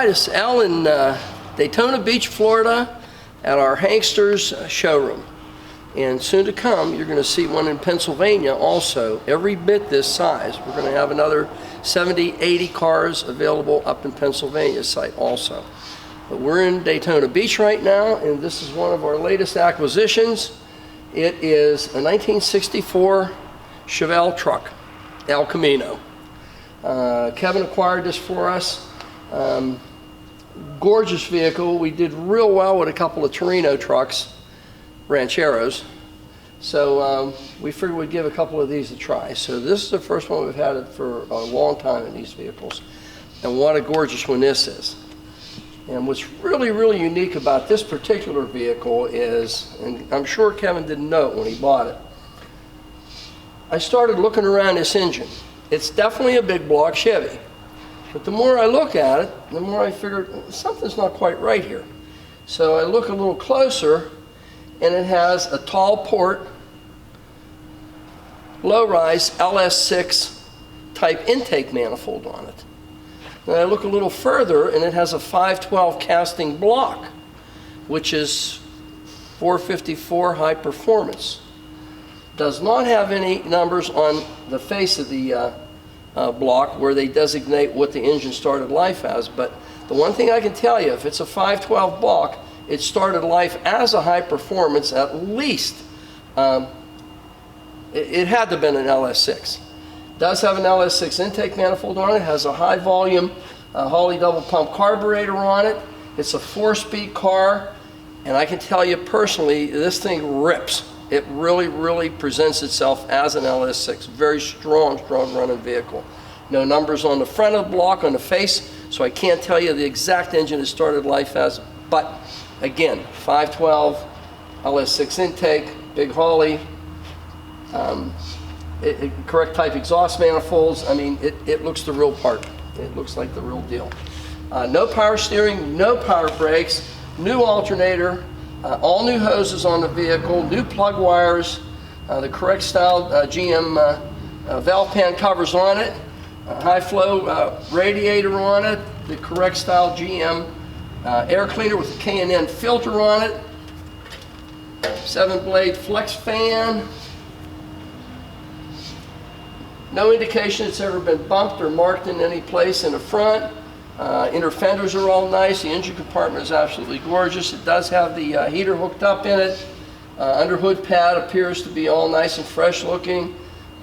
right, it's Al in Daytona Beach, Florida at our HANKSTERS showroom. And soon to come, you're going to see one in Pennsylvania also, every bit this size. We're going to have another 70, 80 cars available up in Pennsylvania site also. But we're in Daytona Beach right now, and this is one of our latest acquisitions. It is a 1964 Chevrolet truck, El Camino. Kevin acquired this for us. Gorgeous vehicle. We did real well with a couple of Torino trucks, Rancheros. So we figured we'd give a couple of these a try. So this is the first one we've had it for a long time in these vehicles. And what a gorgeous one this is. And what's really, really unique about this particular vehicle is, and I'm sure Kevin didn't know it when he bought it, I started looking around this engine. It's definitely a big block Chevy. But the more I look at it, the more I figured something's not quite right here. So I look a little closer, and it has a tall port, low-rise LS6 type intake manifold on it. Then I look a little further, and it has a 512 casting block, which is 454 high performance. Does not have any numbers on the face of the block where they designate what the engine started life as, but the one thing I can tell you, if it's a 512 block, it started life as a high performance at least. It had to have been an LS6. Does have an LS6 intake manifold on it, has a high volume Holley double pump carburetor on it. It's a 4-speed car, and I can tell you personally, this thing rips. It really, really presents itself as an LS6. Very strong, strong running vehicle. No numbers on the front of the block, on the face, so I can't tell you the exact engine it started life as. But again, 512, LS6 intake, big Holley, correct type exhaust manifolds. I mean, it looks the real part. It looks like the real deal. No power steering, no power brakes, new alternator, all new hoses on the vehicle, new plug wires, the correct style GM valve pan covers on it, high flow radiator on it, the correct style GM air cleaner with a K&N filter on it, 7-blade flex fan. No indication it's ever been bumped or marked in any place in the front. Inner fenders are all nice. The engine compartment is absolutely gorgeous. It does have the heater hooked up in it. Under hood pad appears to be all nice and fresh looking.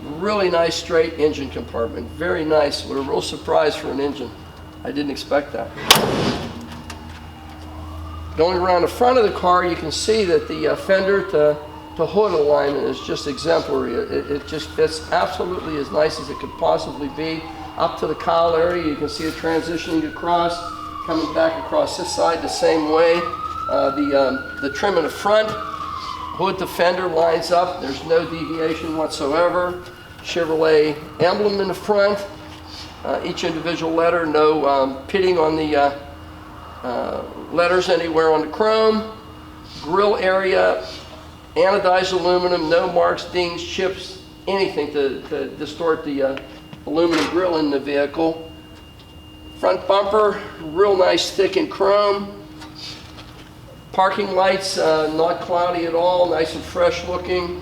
Really nice straight engine compartment. Very nice. What a real surprise for an engine. I didn't expect that. Going around the front of the car, you can see that the fender to hood alignment is just exemplary. It just fits absolutely as nice as it could possibly be. Up to the cowl area, you can see it transitioning across, coming back across this side the same way. The trim in the front, hood to fender lines up. There's no deviation whatsoever. Chevrolet emblem in the front. Each individual letter, no pitting on the letters anywhere on the chrome. Grill area, anodized aluminum, no marks, dings, chips, anything to distort the aluminum grille in the vehicle. Front bumper, real nice thick in chrome. Parking lights, not cloudy at all, nice and fresh looking.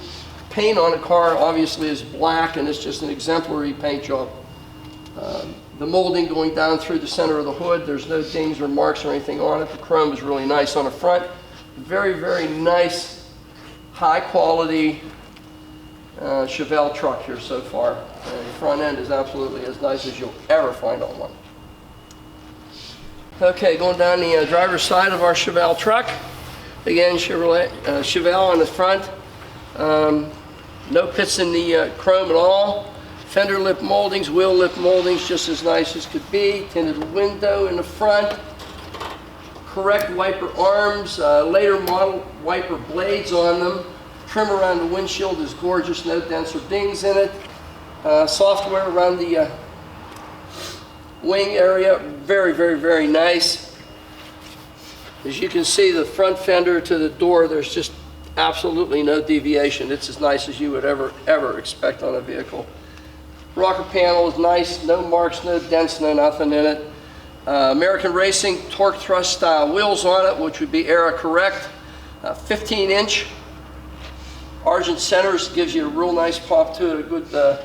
Paint on the car obviously is black, and it's just an exemplary paint job. The molding going down through the center of the hood, there's no dings or marks or anything on it. The chrome is really nice on the front. Very, very nice, high quality Chevrolet truck here so far. The front end is absolutely as nice as you'll ever find on one. Okay, going down the driver's side of our Chevrolet truck. Again, Chevrolet on the front. No pits in the chrome at all. Fender lip moldings, wheel lip moldings, just as nice as could be. Tinted window in the front. Correct wiper arms, later model wiper blades on them. Trim around the windshield is gorgeous, no dents or dings in it. Software around the wing area, very, very, very nice. As you can see, the front fender to the door, there's just absolutely no deviation. It's as nice as you would ever expect on a vehicle. Rocker panel is nice, no marks, no dents, no nothing in it. American Racing torque thrust style wheels on it, which would be era correct. 15-inch Argent centers gives you a real nice pop to it, a good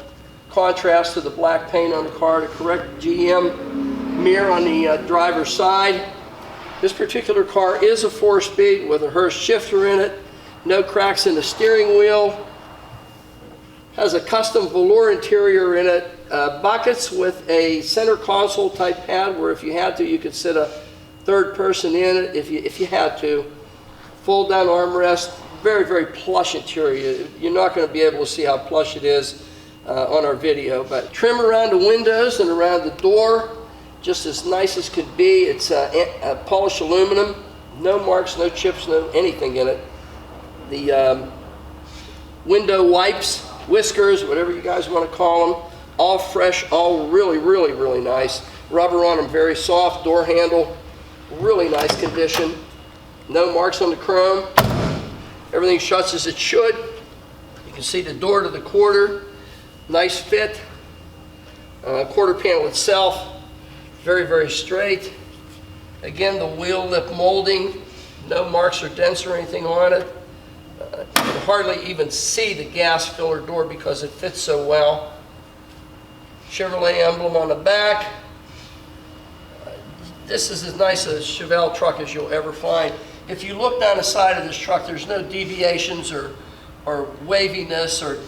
contrast to the black paint on the car. The correct GM mirror on the driver's side. This particular car is a 4-speed with a Hurst shifter in it. No cracks in the steering wheel. Has a custom velour interior in it. Buckets with a center console type pad where if you had to, you could sit a third person in it if you had to. Fold down armrest. Very, very plush interior. You're not going to be able to see how plush it is on our video. But trim around the windows and around the door, just as nice as could be. It's polished aluminum. No marks, no chips, no anything in it. The window wipes, whiskers, whatever you guys want to call them, all fresh, all really, really, really nice. Rubber on them, very soft. Door handle, really nice condition. No marks on the chrome. Everything shuts as it should. You can see the door to the quarter. Nice fit. Quarter panel itself, very, very straight. Again, the wheel lip molding. No marks or dents or anything on it. You can hardly even see the gas filler door because it fits so well. Chevrolet emblem on the back. This is as nice a Chevelle truck as you'll ever find. If you look down the side of this truck, there's no deviations or waviness or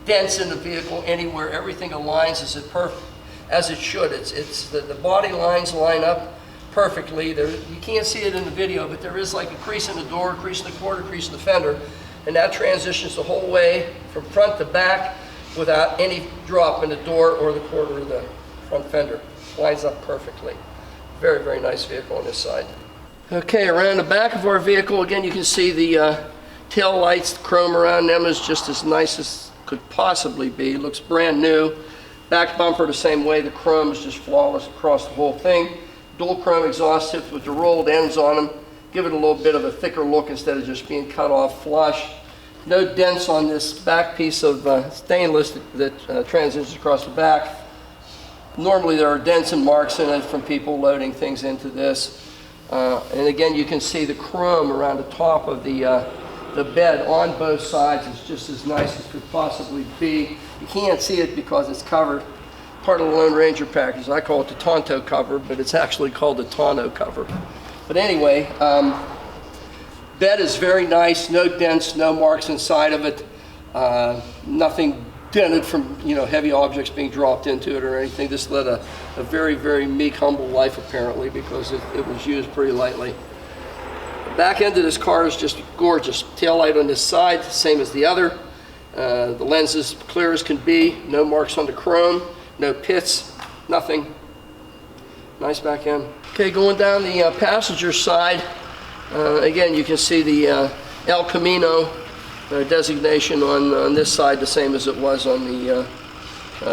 dents in the vehicle anywhere. Everything aligns as it should. It's the body lines line up perfectly. You can't see it in the video, but there is like a crease in the door, crease in the quarter, crease in the fender, and that transitions the whole way from front to back without any drop in the door or the quarter of the front fender. Lines up perfectly. Very, very nice vehicle on this side. Okay, around the back of our vehicle, again, you can see the tail lights, the chrome around them is just as nice as could possibly be. Looks brand new. Back bumper the same way. The chrome is just flawless across the whole thing. Dual chrome exhaust tips with the rolled ends on them. Give it a little bit of a thicker look instead of just being cut off flush. No dents on this back piece of stainless that transitions across the back. Normally there are dents and marks in it from people loading things into this. And again, you can see the chrome around the top of the bed on both sides. It's just as nice as could possibly be. You can't see it because it's covered. Part of the Lone Ranger package. I call it the Tonto cover, but it's actually called the tonneau cover. But anyway, bed is very nice. No dents, no marks inside of it. Nothing dented from heavy objects being dropped into it or anything. This led a very, very meek, humble life apparently because it was used pretty lightly. The back end of this car is just gorgeous. Taillight on this side, same as the other. The lens is clear as can be. No marks on the chrome, no pits, nothing. Nice back end. Okay, going down the passenger side, again you can see the El Camino designation on this side, the same as it was on the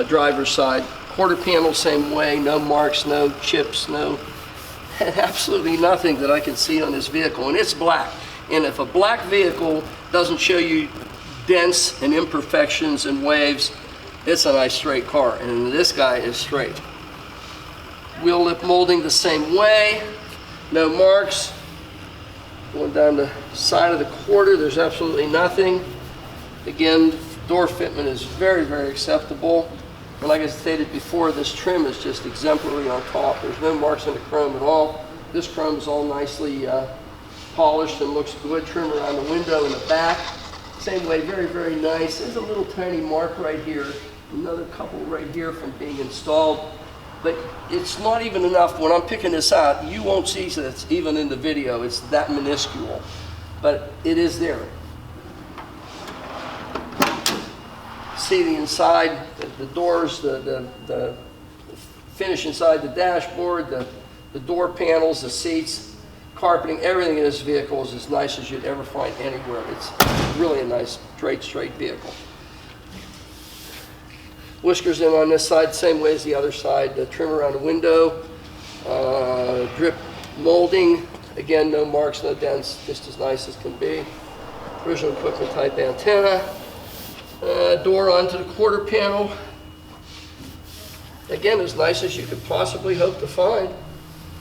driver's side. Quarter panel, same way, no marks, no chips, no absolutely nothing that I can see on this vehicle, and it's black. And if a black vehicle doesn't show you dents and imperfections and waves, it's a nice straight car, and this guy is straight. Wheel lip molding the same way, no marks. Going down the side of the quarter, there's absolutely nothing. Again, door fitment is very, very acceptable. And like I stated before, this trim is just exemplary on top. There's no marks on the chrome at all. This chrome is all nicely polished and looks good. Trim around the window in the back. Same way, very, very nice. There's a little tiny mark right here. Another couple right here from being installed. But it's not even enough. When I'm picking this out, you won't see that it's even in the video. It's that minuscule. But it is there. See the inside, the doors, the finish inside the dashboard, the door panels, the seats, carpeting, everything in this vehicle is as nice as you'd ever find anywhere. It's really a nice, straight vehicle. Whiskers in on this side, same way as the other side. The trim around the window, drip molding. Again, no marks, no dents, just as nice as can be. Original equipment type antenna. Door onto the quarter panel. again, as nice as you could possibly hope to find.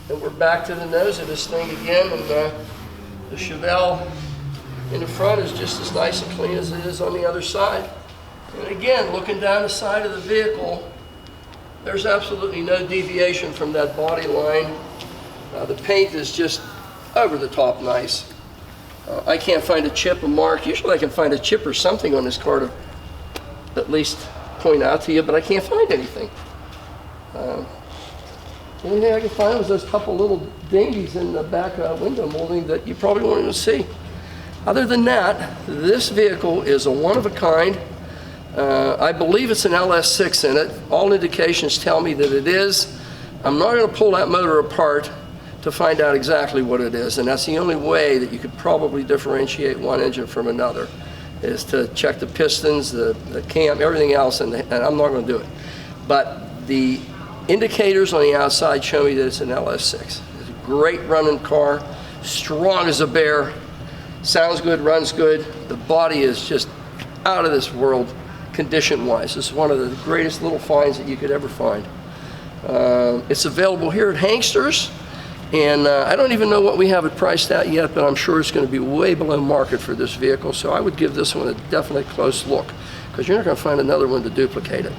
And we're back to the nose of this thing again, and the Chevelle in the front is just as nice and clean as it is on the other side. And again, looking down the side of the vehicle, there's absolutely no deviation from that body line. The paint is just over the top nice. I can't find a chip, a mark. Usually I can find a chip or something on this car to at least point out to you, but I can't find anything. The only thing I could find was those couple little dingies in the back window molding that you probably won't even see. Other than that, this vehicle is a one-of-a-kind. I believe it's an LS6 in it. All indications tell me that it is. I'm not going to pull that motor apart to find out exactly what it is, and that's the only way that you could probably differentiate one engine from another, is to check the pistons, the cam, everything else, and I'm not going to do it. But the indicators on the outside show me that it's an LS6. It's a great running car, strong as a bear, sounds good, runs good. The body is just out of this world condition-wise. This is one of the greatest little finds that you could ever find. It's available here at HANKSTERS, and I don't even know what we have it priced at yet, but I'm sure it's going to be way below market for this vehicle, so I would give this one a definite close look, because you're not going to find another one to duplicate it.